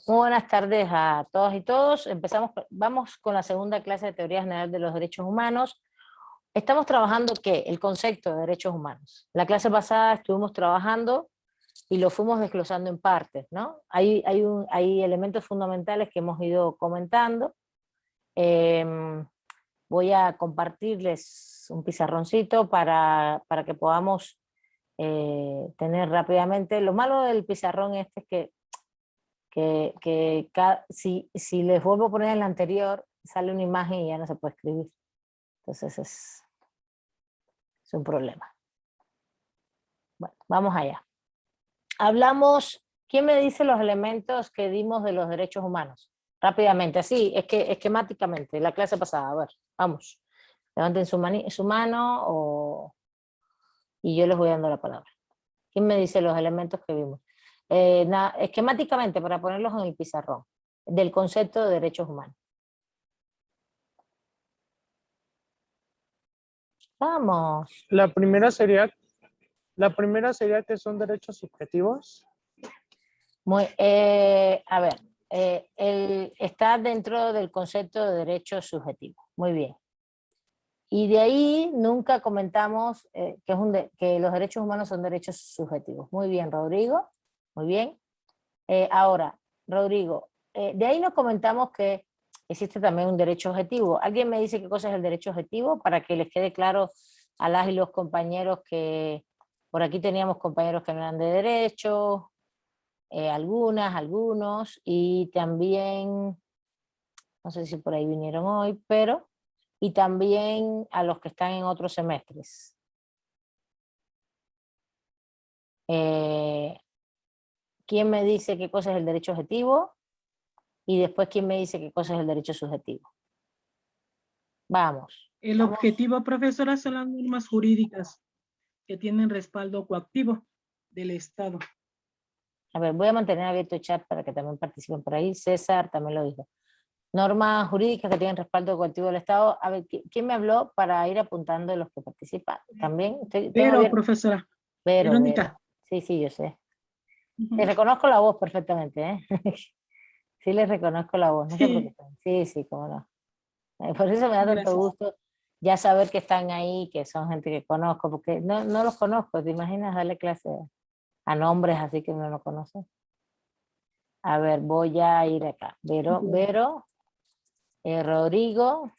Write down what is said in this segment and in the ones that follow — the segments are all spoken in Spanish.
Muy buenas tardes a todas y todos. Vamos con la segunda clase de Teoría General de los Derechos Humanos. Estamos trabajando, ¿qué? El concepto de derechos humanos. La clase pasada estuvimos trabajando y lo fuimos desglosando en partes, ¿no? Hay elementos fundamentales que hemos ido comentando. Voy a compartirles un pizarroncito para que podamos tener rápidamente. Lo malo del pizarrón este es si les vuelvo a poner el anterior, sale una imagen y ya no se puede escribir. Entonces es un problema. Bueno, vamos allá. Hablamos, ¿quién me dice los elementos que dimos de los derechos humanos? Rápidamente, así, esquemáticamente, la clase pasada. A ver, vamos. Levanten su mano y yo les voy dando la palabra. ¿Quién me dice los elementos que vimos? Esquemáticamente, para ponerlos en el pizarrón, del concepto de derechos humanos. Vamos. La primera sería que son derechos subjetivos. A ver, está dentro del concepto de derecho subjetivo. Muy bien. Y de ahí nunca comentamos que los derechos humanos son derechos subjetivos. Muy bien, Rodrigo. Muy bien. Ahora, Rodrigo, de ahí nos comentamos que existe también un derecho objetivo. ¿Alguien me dice qué cosa es el derecho objetivo? Para que les quede claro a las y los compañeros que por aquí teníamos compañeros que no eran de derecho, algunos, y también, no sé si por ahí vinieron hoy, y también a los que están en otros semestres. ¿Quién me dice qué cosa es el derecho objetivo? Y después, ¿quién me dice qué cosa es el derecho subjetivo? Vamos. El objetivo, profesora, son las normas jurídicas que tienen respaldo coactivo del Estado. A ver, voy a mantener abierto el chat para que también participen por ahí. César también lo dijo. Normas jurídicas que tienen respaldo coactivo del Estado. A ver, ¿quién me habló para ir apuntando de los que participan? También. Pero, profesora. Verónica. Sí, yo sé. Les reconozco la voz perfectamente, ¿eh? Sí, les reconozco la voz, no se preocupen. Sí, cómo no. Por eso me da tanto gusto ya saber que están ahí, que son gente que conozco, porque no los conozco. ¿Te imaginas darle clase a nombres así que uno no conoce? A ver, voy a ir acá. Vero, Rodrigo,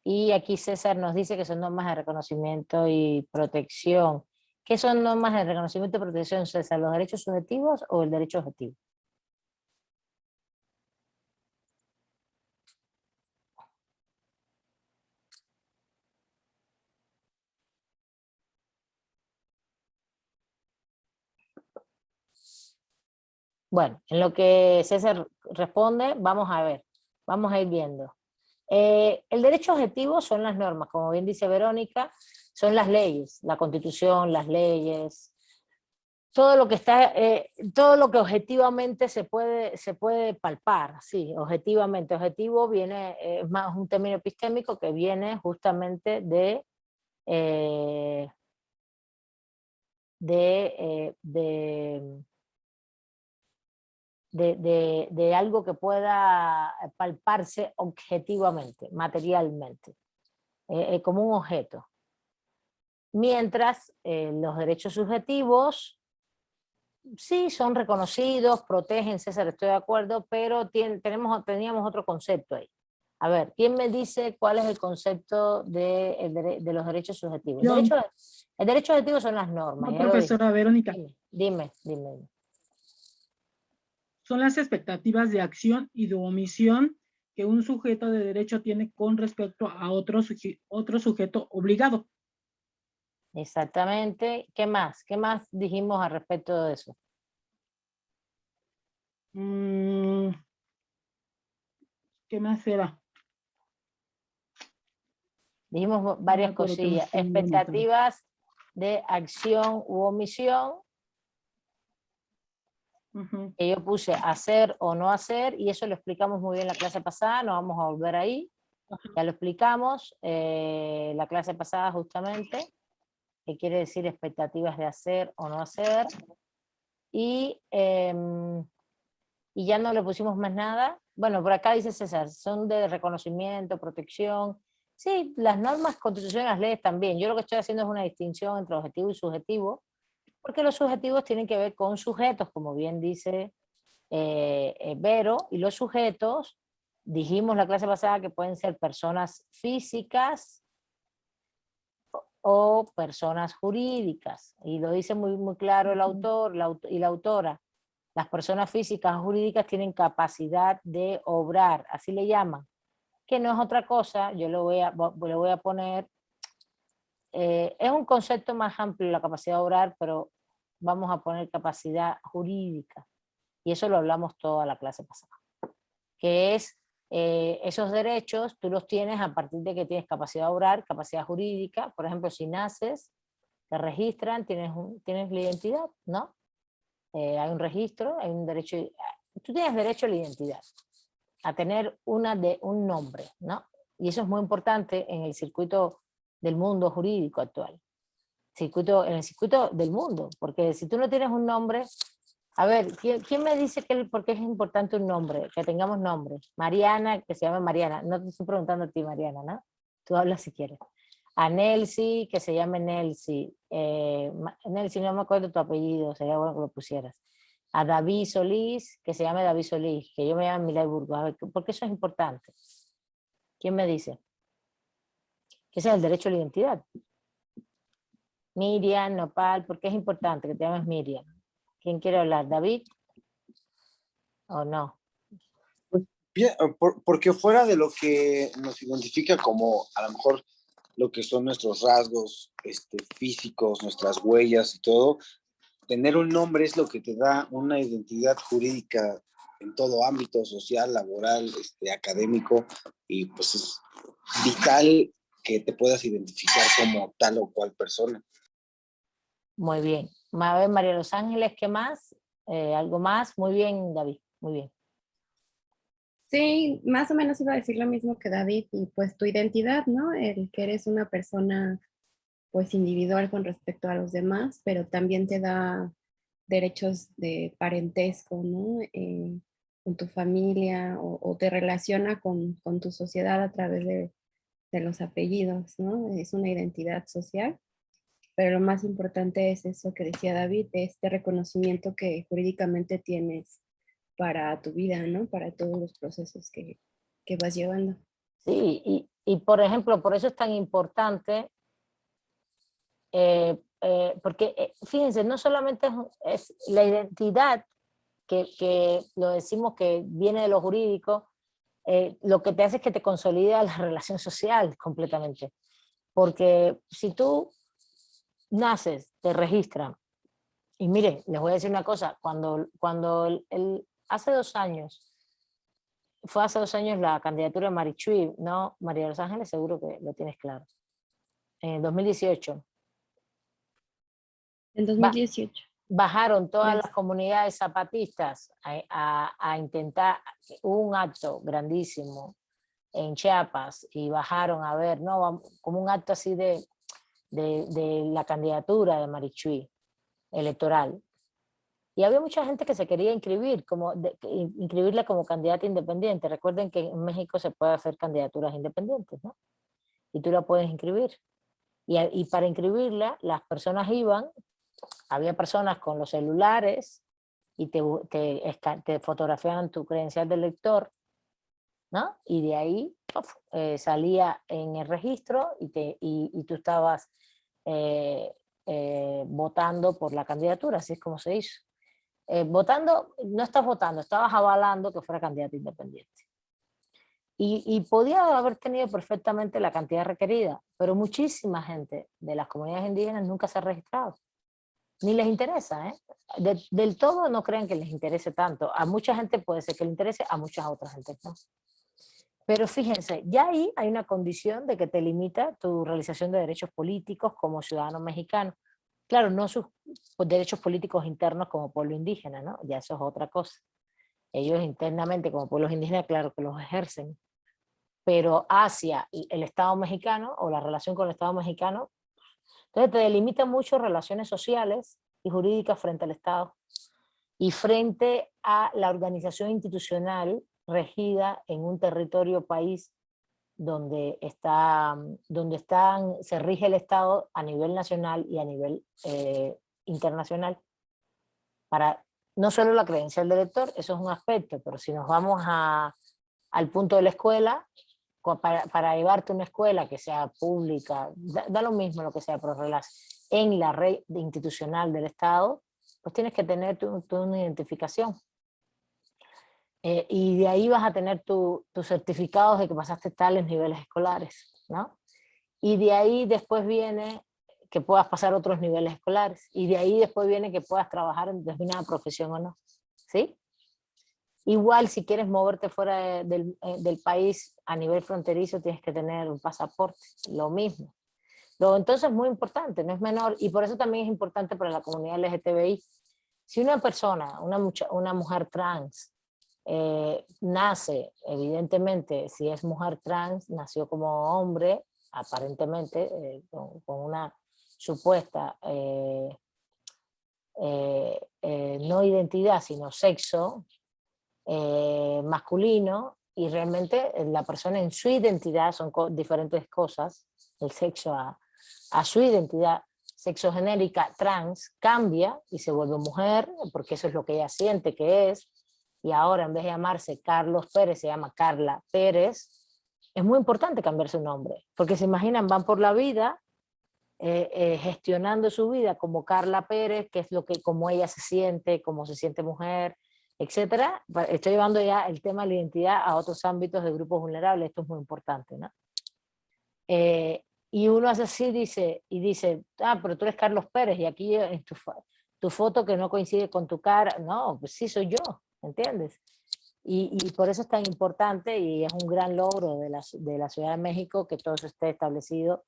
y aquí César nos dice que son normas de reconocimiento y protección. ¿Qué son normas de reconocimiento y protección, César? ¿Los derechos subjetivos o el derecho objetivo? Bueno, en lo que César responde, vamos a ver, vamos a ir viendo. El derecho objetivo son las normas, como bien dice Verónica, son las leyes, la Constitución, las leyes, todo lo que está, todo lo que objetivamente se puede palpar, sí, objetivamente. Objetivo viene, es más un término epistémico que viene justamente de algo que pueda palparse objetivamente, materialmente, como un objeto. Mientras los derechos subjetivos sí son reconocidos, protegen, César, estoy de acuerdo, pero teníamos otro concepto ahí. A ver, ¿quién me dice cuál es el concepto de los derechos subjetivos? El derecho objetivo son las normas. No, profesora Verónica. Dime. Son las expectativas de acción y de omisión que un sujeto de derecho tiene con respecto a otro sujeto obligado. Exactamente. ¿Qué más? ¿Qué más dijimos al respecto de eso? ¿Qué más era? Dijimos varias cosillas. Expectativas de acción u omisión. Que yo puse hacer o no hacer, y eso lo explicamos muy bien la clase pasada, no vamos a volver ahí. Ya lo explicamos la clase pasada justamente, qué quiere decir expectativas de hacer o no hacer. Y y ya no le pusimos más nada. Bueno, por acá dice César, son de reconocimiento, protección. Sí, las normas constitucionales, las leyes también. Yo lo que estoy haciendo es una distinción entre objetivo y subjetivo, porque los subjetivos tienen que ver con sujetos, como bien dice Vero, y los sujetos, dijimos la clase pasada que pueden ser personas físicas o personas jurídicas, y lo dice muy, muy claro el autor y la autora. Las personas físicas o jurídicas tienen capacidad de obrar, así le llaman, que no es otra cosa, yo le voy a poner, es un concepto más amplio la capacidad de obrar, pero vamos a poner capacidad jurídica, y eso lo hablamos toda la clase pasada, que es esos derechos tú los tienes a partir de que tienes capacidad de obrar, capacidad jurídica. Por ejemplo, si naces, te registran, tienes la identidad, ¿no? Hay un registro, hay un derecho, tú tienes derecho a la identidad, a tener un nombre, ¿no? Y eso es muy importante en el circuito del mundo jurídico actual, en el circuito del mundo, porque si tú no tienes un nombre, a ver, ¿quién me dice por qué es importante un nombre, que tengamos nombre? Mariana, que se llame Mariana, no te estoy preguntando a ti, Mariana, ¿no? Tú hablas si quieres. A Nelsi, que se llame Nelsi. Nelsi, no me acuerdo tu apellido, sería bueno que lo pusieras. A David Solís, que se llame David Solís, que yo me llamo Milay Burgos. A ver, ¿por qué eso es importante? ¿Quién me dice? Que ese es el derecho a la identidad. Miriam, Nopal, ¿por qué es importante que te llames Miriam? ¿Quién quiere hablar? ¿David? ¿O no? Bien, porque fuera de lo que nos identifica como a lo mejor lo que son nuestros rasgos físicos, nuestras huellas y todo, tener un nombre es lo que te da una identidad jurídica en todo ámbito social, laboral, académico, y pues es vital que te puedas identificar como tal o cual persona. Muy bien. A ver, María Los Ángeles, ¿qué más? ¿Algo más? Muy bien, David, muy bien. Sí, más o menos iba a decir lo mismo que David, y pues tu identidad, ¿no? El que eres una persona pues individual con respecto a los demás, pero también te da derechos de parentesco, ¿no? Con tu familia, o te relaciona con tu sociedad a través de los apellidos, ¿no? Es una identidad social, pero lo más importante es eso que decía David, este reconocimiento que jurídicamente tienes para tu vida, ¿no? Para todos los procesos que vas llevando. Sí, y por ejemplo, por eso es tan importante, porque fíjense, no solamente es la identidad, que lo decimos que viene de lo jurídico, lo que te hace es que te consolida la relación social completamente. Porque si tú naces, te registran, y mire, les voy a decir una cosa, cuando hace 2 años, fue hace 2 años la candidatura de Marichui, ¿no? María de los Ángeles, seguro que lo tienes claro. En 2018. En 2018. Bajaron todas Yes. las comunidades zapatistas a intentar, hubo un acto grandísimo en Chiapas y bajaron a ver, ¿no? Como un acto así de la candidatura de Marichui electoral. Y había mucha gente que se quería inscribir, inscribirla como candidata independiente. Recuerden que en México se puede hacer candidaturas independientes, ¿no? Y tú la puedes inscribir. Y para inscribirla, las personas iban, había personas con los celulares y te fotografiaban tu credencial de lector, ¿no? Y de ahí salía en el registro y tú estabas votando por la candidatura, así es como se hizo. Votando, no estás votando, estabas avalando que fuera candidato independiente. Y podía haber tenido perfectamente la cantidad requerida, pero muchísima gente de las comunidades indígenas nunca se ha registrado. Ni les interesa, ¿eh? Del todo no crean que les interese tanto. A mucha gente puede ser que le interese, a muchas otras gente no. Pero fíjense, ya ahí hay una condición de que te limita tu realización de derechos políticos como ciudadano mexicano. Claro, no sus derechos políticos internos como pueblo indígena, ¿no? Ya eso es otra cosa. Ellos internamente como pueblos indígenas, claro que los ejercen. Pero hacia el Estado mexicano o la relación con el Estado mexicano, entonces te delimita mucho relaciones sociales y jurídicas frente al Estado. y frente a la organización institucional regida en un territorio país donde se rige el Estado a nivel nacional y a nivel internacional, para no solo la credencial del lector, eso es un aspecto, pero si nos vamos al punto de la escuela, para llevarte a una escuela que sea pública, da lo mismo lo que sea, pero en la red institucional del Estado, pues tienes que tener tu identificación. Y de ahí vas a tener tus certificados de que pasaste tales niveles escolares, ¿no? Y de ahí después viene que puedas pasar otros niveles escolares, y de ahí después viene que puedas trabajar en determinada profesión o no, ¿sí? Igual si quieres moverte fuera del país a nivel fronterizo tienes que tener un pasaporte, lo mismo. Entonces es muy importante, no es menor, y por eso también es importante para la comunidad LGTBI. Si una persona, una mujer trans, nace, evidentemente, si es mujer trans, nació como hombre, aparentemente, con una supuesta no identidad, sino sexo masculino, y realmente la persona en su identidad son diferentes cosas, el sexo a su identidad sexogenérica trans cambia y se vuelve mujer, porque eso es lo que ella siente que es, y ahora en vez de llamarse Carlos Pérez se llama Carla Pérez. Es muy importante cambiar su nombre, porque se imaginan, van por la vida gestionando su vida como Carla Pérez, que es como ella se siente, cómo se siente mujer, etcétera. Estoy llevando ya el tema de la identidad a otros ámbitos de grupos vulnerables, esto es muy importante, ¿no? Y uno hace así, dice, pero tú eres Carlos Pérez, y aquí en tu foto que no coincide con tu cara, no, pues sí soy yo, ¿entiendes? Y por eso es tan importante, y es un gran logro de la Ciudad de México que todo eso esté establecido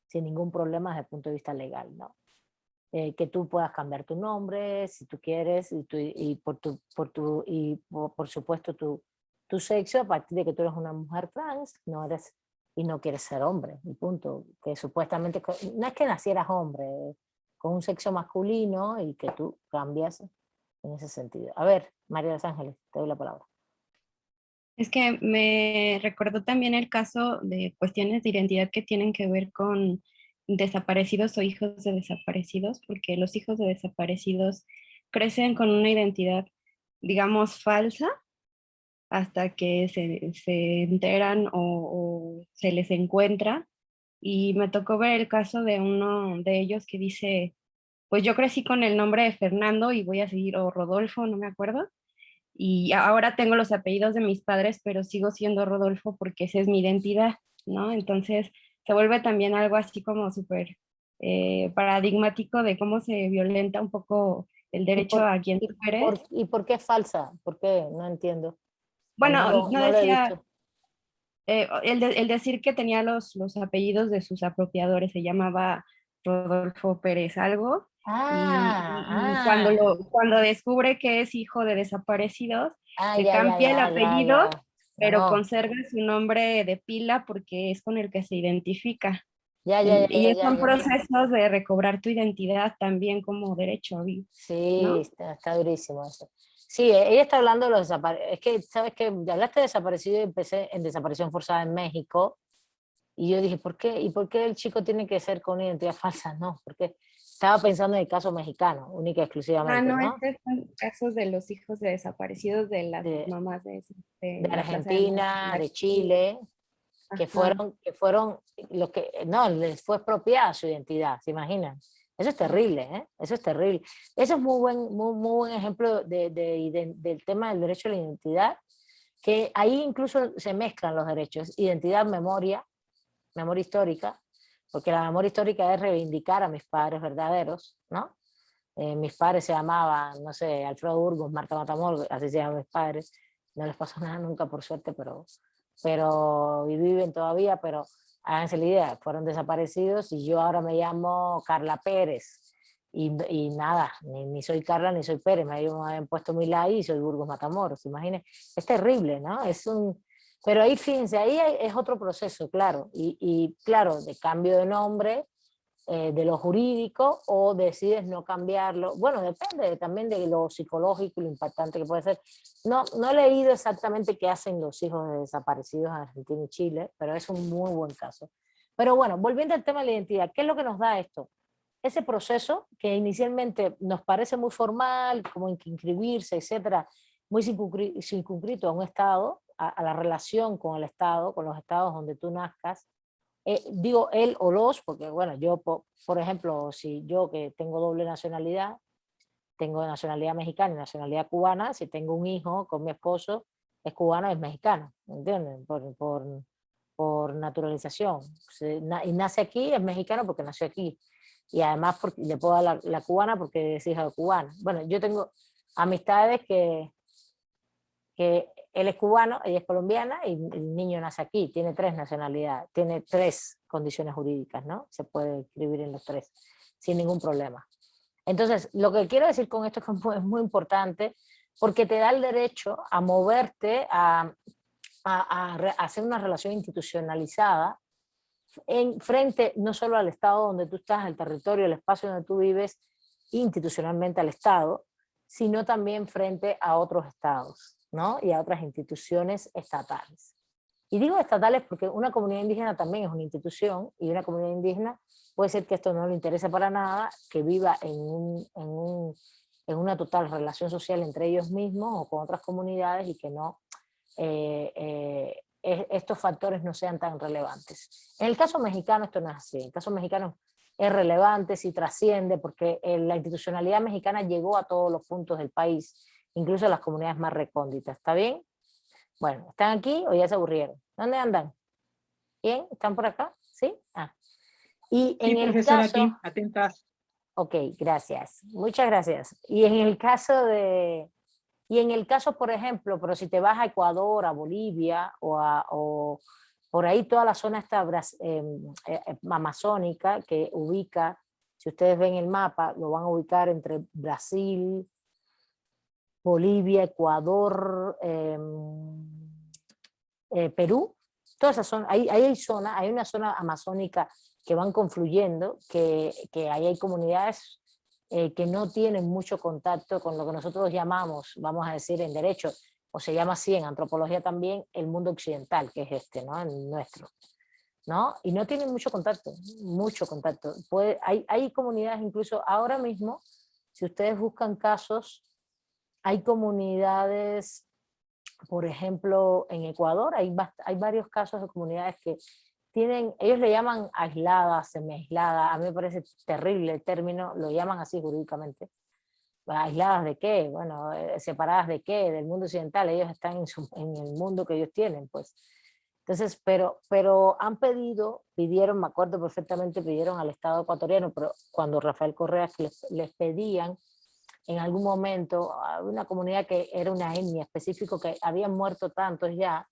sin ningún problema desde el punto de vista legal, ¿no? Que tú puedas cambiar tu nombre si tú quieres, y por supuesto tu sexo, a partir de que tú eres una mujer trans, y no quieres ser hombre, y punto. Que supuestamente, no es que nacieras hombre, con un sexo masculino, y que tú cambias en ese sentido. A ver, María de los Ángeles, te doy la palabra. Es que me recordó también el caso de cuestiones de identidad que tienen que ver con desaparecidos o hijos de desaparecidos, porque los hijos de desaparecidos crecen con una identidad, digamos, falsa, hasta que se enteran o se les encuentra. Y me tocó ver el caso de uno de ellos que dice, pues yo crecí con el nombre de Fernando y voy a seguir, o Rodolfo, no me acuerdo, y ahora tengo los apellidos de mis padres, pero sigo siendo Rodolfo porque esa es mi identidad, ¿no? Entonces se vuelve también algo así como súper paradigmático de cómo se violenta un poco el derecho a quien tú eres. ¿Y por qué es falsa? ¿Por qué? No entiendo. Bueno, no No lo he decía, visto. el decir que tenía los apellidos de sus apropiadores, se llamaba Rodolfo Pérez algo, y cuando descubre que es hijo de desaparecidos, se cambia el apellido, pero No. conserva su nombre de pila porque es con el que se identifica. Ya. Son procesos de recobrar tu identidad también como derecho, Sí, ¿no? está durísimo eso. Sí, ella está hablando de los desaparecidos. Es que, ¿sabes qué? Hablaste de desaparecido y empecé en desaparición forzada en México. Y yo dije, ¿por qué? ¿Y por qué el chico tiene que ser con una identidad falsa? No, porque estaba pensando en el caso mexicano, única y exclusivamente, No, ¿no? estos son casos de los hijos de desaparecidos de las De, mamás de de la Plaza de Mayo. Argentina, de Chile, que fueron los que, no, les fue expropiada su identidad, ¿se imaginan? Eso es terrible, ¿eh? Eso es terrible. Eso es muy buen ejemplo del tema del derecho a la identidad, que ahí incluso se mezclan los derechos, identidad, memoria histórica, porque la memoria histórica es reivindicar a mis padres verdaderos, ¿no? Mis padres se llamaban, no sé, Alfredo Burgos, Marta Matamoros, así se llaman mis padres, no les pasó nada nunca por suerte, y viven todavía, pero háganse la idea, fueron desaparecidos y yo ahora me llamo Carla Pérez, y nada, ni soy Carla ni soy Pérez, me habían puesto Milay y soy Burgos Matamoros, imagínense, es terrible, ¿no? Pero ahí, fíjense, es otro proceso, claro, y claro, de cambio de nombre, de lo jurídico o decides no cambiarlo. Bueno, depende también de lo psicológico y lo impactante que puede ser. No he leído exactamente qué hacen los hijos de desaparecidos en Argentina y Chile, pero es un muy buen caso. Pero bueno, volviendo al tema de la identidad, ¿qué es lo que nos da esto? Ese proceso que inicialmente nos parece muy formal, como que inscribirse, etcétera, muy circunscrito a un estado, a la relación con el estado, con los estados donde tú nazcas. Digo él o los, porque bueno, yo por ejemplo, si yo que tengo doble nacionalidad, tengo nacionalidad mexicana y nacionalidad cubana, si tengo un hijo con mi esposo, es cubano, es mexicano, ¿entienden? Por naturalización. Y nace aquí, es mexicano porque nació aquí. Y además porque le puedo dar la cubana porque es hija de cubana. Bueno, yo tengo amistades que él es cubano, ella es colombiana y el niño nace aquí, tiene 3 nacionalidades, tiene 3 condiciones jurídicas, ¿no? Se puede escribir en los 3 sin ningún problema. Entonces, lo que quiero decir con esto es que es muy importante porque te da el derecho a moverte, a hacer una relación institucionalizada en frente no solo al estado donde tú estás, al territorio, el espacio donde tú vives, institucionalmente al estado, sino también frente a otros estados, ¿no? Y a otras instituciones estatales. Y digo estatales porque una comunidad indígena también es una institución, y una comunidad indígena puede ser que esto no le interese para nada, que viva en una total relación social entre ellos mismos o con otras comunidades y que no estos factores no sean tan relevantes. En el caso mexicano esto no es así. En el caso mexicano es relevante, si trasciende, porque la institucionalidad mexicana llegó a todos los puntos del país, incluso a las comunidades más recónditas. ¿Está bien? Bueno, ¿están aquí o ya se aburrieron? ¿Dónde andan? ¿Bien? ¿Están por acá? ¿Sí? Ah. Y en Sí, el profesora, caso... aquí, atentas. Ok, gracias. Muchas gracias. Y en el caso por ejemplo, pero si te vas a Ecuador, a Bolivia o por ahí toda la zona esta amazónica que ubica, si ustedes ven el mapa, lo van a ubicar entre Brasil, Bolivia, Ecuador, Perú, toda esa zona, ahí hay una zona amazónica que van confluyendo, que ahí hay comunidades que no tienen mucho contacto con lo que nosotros llamamos, vamos a decir en derecho, o se llama así en antropología también, el mundo occidental, que es este, ¿no? El nuestro, ¿no? Y no tienen mucho contacto, mucho contacto. Hay comunidades incluso ahora mismo, si ustedes buscan casos, hay comunidades, por ejemplo, en Ecuador hay varios casos de comunidades que tienen, ellos le llaman aisladas, semi-aisladas, a mí me parece terrible el término, lo llaman así jurídicamente. ¿Aisladas de qué? Bueno, separadas de qué, del mundo occidental, ellos están en el mundo que ellos tienen, pues. Entonces, pero han pidieron, me acuerdo perfectamente, pidieron al Estado ecuatoriano, pero cuando Rafael Correa les pedían, en algún momento, a una comunidad que era una etnia específico, que habían muerto tantos ya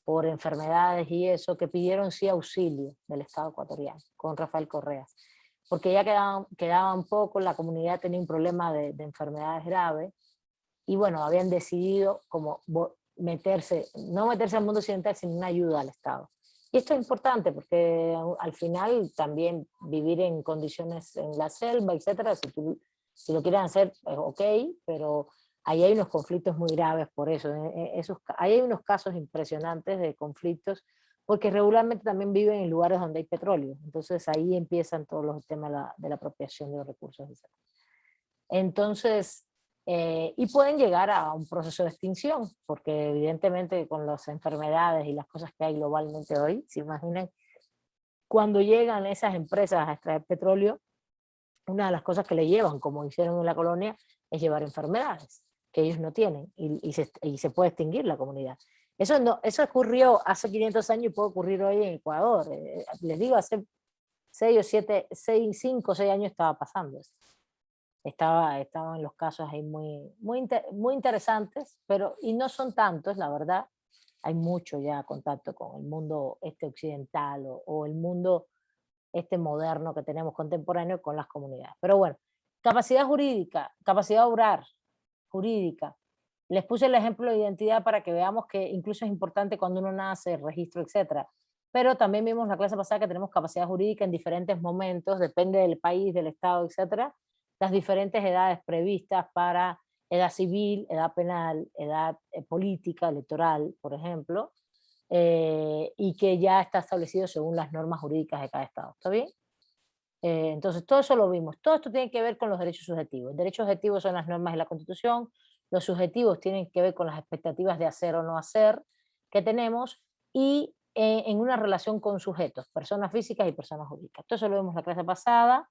por enfermedades y eso, que pidieron sí auxilio del Estado ecuatoriano con Rafael Correa, porque ya quedaban poco, la comunidad tenía un problema de enfermedades graves, y bueno, habían decidido como no meterse al mundo occidental sin una ayuda al Estado. Y esto es importante porque al final también vivir en condiciones en la selva, etcétera, si lo quieren hacer, pues ok, pero ahí hay unos conflictos muy graves por eso. Ahí hay unos casos impresionantes de conflictos, porque regularmente también viven en lugares donde hay petróleo. Entonces ahí empiezan todos los temas de la apropiación de los recursos, etc. Entonces, y pueden llegar a un proceso de extinción, porque evidentemente con las enfermedades y las cosas que hay globalmente hoy, se imaginan, cuando llegan esas empresas a extraer petróleo, una de las cosas que le llevan, como hicieron en la colonia, es llevar enfermedades que ellos no tienen y se puede extinguir la comunidad. Eso ocurrió hace 500 años y puede ocurrir hoy en Ecuador. Les digo, hace 5 o 6 años estaba pasando esto. Estaban los casos ahí muy interesantes, y no son tantos, la verdad. Hay mucho ya contacto con el mundo occidental o el mundo moderno que tenemos contemporáneo con las comunidades. Pero bueno, capacidad jurídica, capacidad oral, jurídica. Les puse el ejemplo de identidad para que veamos que incluso es importante cuando uno nace, registro, etcétera. pero también vimos la clase pasada que tenemos capacidad jurídica en diferentes momentos, depende del país, del estado, etcétera, las diferentes edades previstas para edad civil, edad penal, edad política, electoral, por ejemplo, y que ya está establecido según las normas jurídicas de cada estado. ¿Está bien? Entonces, todo eso lo vimos. Todo esto tiene que ver con los derechos subjetivos. El derecho objetivo son las normas de la Constitución, los subjetivos tienen que ver con las expectativas de hacer o no hacer que tenemos y en una relación con sujetos, personas físicas y personas jurídicas. Todo eso lo vimos la clase pasada.